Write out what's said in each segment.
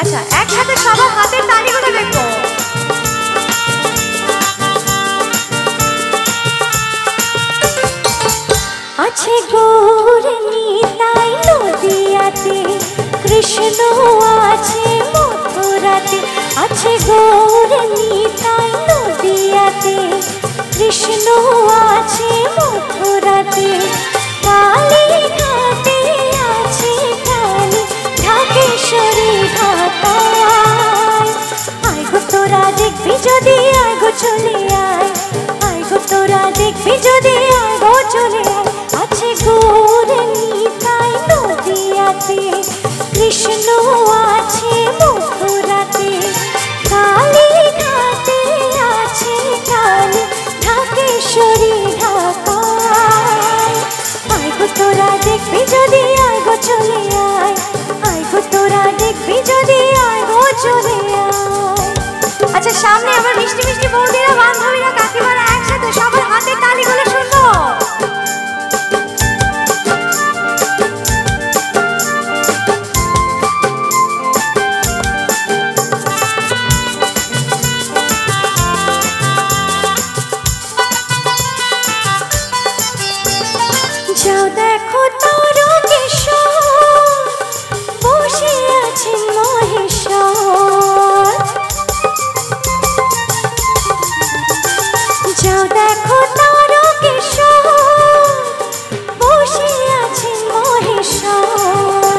আচ্ছা, একসাথে সবার হাতের তালিগুলো দেখবো। আছে গৌর নিতাই নদিয়াতে, কৃষ্ণ আছে মথুরাতে। আছে গৌর নিতাই নদিয়াতে, কৃষ্ণ আছে মথুরাতে। কালী ঘাটে আছে কালী, ঢাকেশ্বরী ঢাকায়। আয় গো তোরা দেখবি যদি, আয় গো চলে আয়। আয় গো তোরা দেখবি যদি, আয় গো চলে আয়। আছে গৌর নিতাই নদিয়াতে, কৃষ্ণ আছে মথুরাতে। কালী ঘাটে আছে কালী, ঢাকেশ্বরী ঢাকায়। আয় গো তোরা দেখবি যদি, আয় গো চলে আয়। আয় গো তোরা দেখবি যদি, আয় গো চলে আয়। আচ্ছা, সামনে আমার মিষ্টি মিষ্টি বৌদিরা, বান্ধবীরা, কাকিমারা একসাথে সবার হাতের তালিগুলো শুনবো। যাও দেখো তারকেশ্বর, বসে আছেন মহেশ্বর। যাও দেখো তারকেশ্বর, বসে আছেন মহেশ্বর।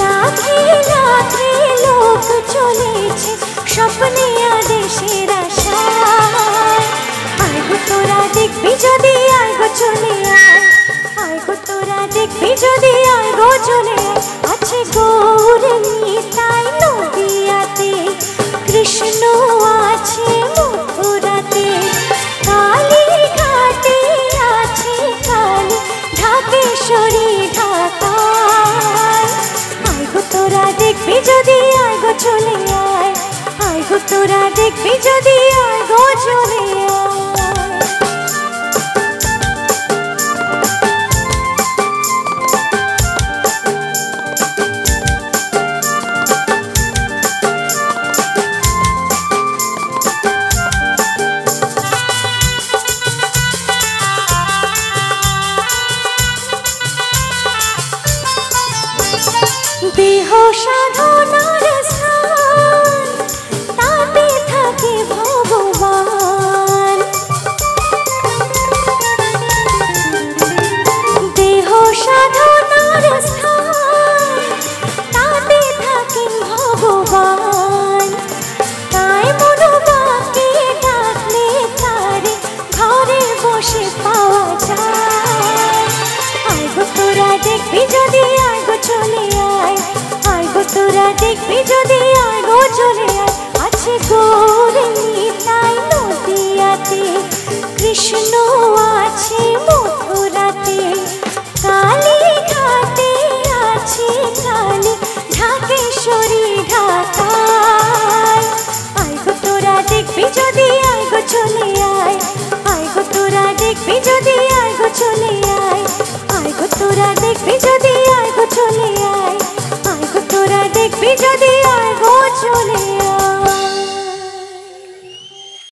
লাখে লাখে লোক চলেছে স্বপ্নে আদেশের আশায়। আয় গো তোরা দেখবি যদি, আয় গো চলে আয়। আয় গো তোরা দেখবি যদি, আয় গো চলে আয়। আছে গৌর নিতাই নদিয়াতে, কৃষ্ণ আছে মথুরাতে। কালী ঘাটে আছে কালী, ঢাকেশ্বরী ঢাকায়। আয় গো তোরা দেখবি যদি, আয় গো চলে আয়। আয় গো তোরা দেখবি যদি, আয় গো চলে আয়। দেহ সাধনার স্থান, তাতে থাকে ভগবান। দেহ সাধনার স্থান, তাতে থাকেন ভগবান। তাই মনোবাকে ডাকলে তারে ঘরে বসে পাওয়া যায়। আয় গো তোরা দেখবি যদি, আয় গো চলে আয়। আয় গো তোরা দেখবি যদি, আয় গো চলে আয়। আছে গৌর নিতাই নদিয়াতে, কৃষ্ণ আছে মথুরাতে। কালী ঘাটে আছে কালী, ঢাকেশ্বরী ঢাকায়। আয় গো তোরা দেখবি যদি, আয় গো চলে আয়। আয় গো তোরা দেখবি যদি, আয় গো চলে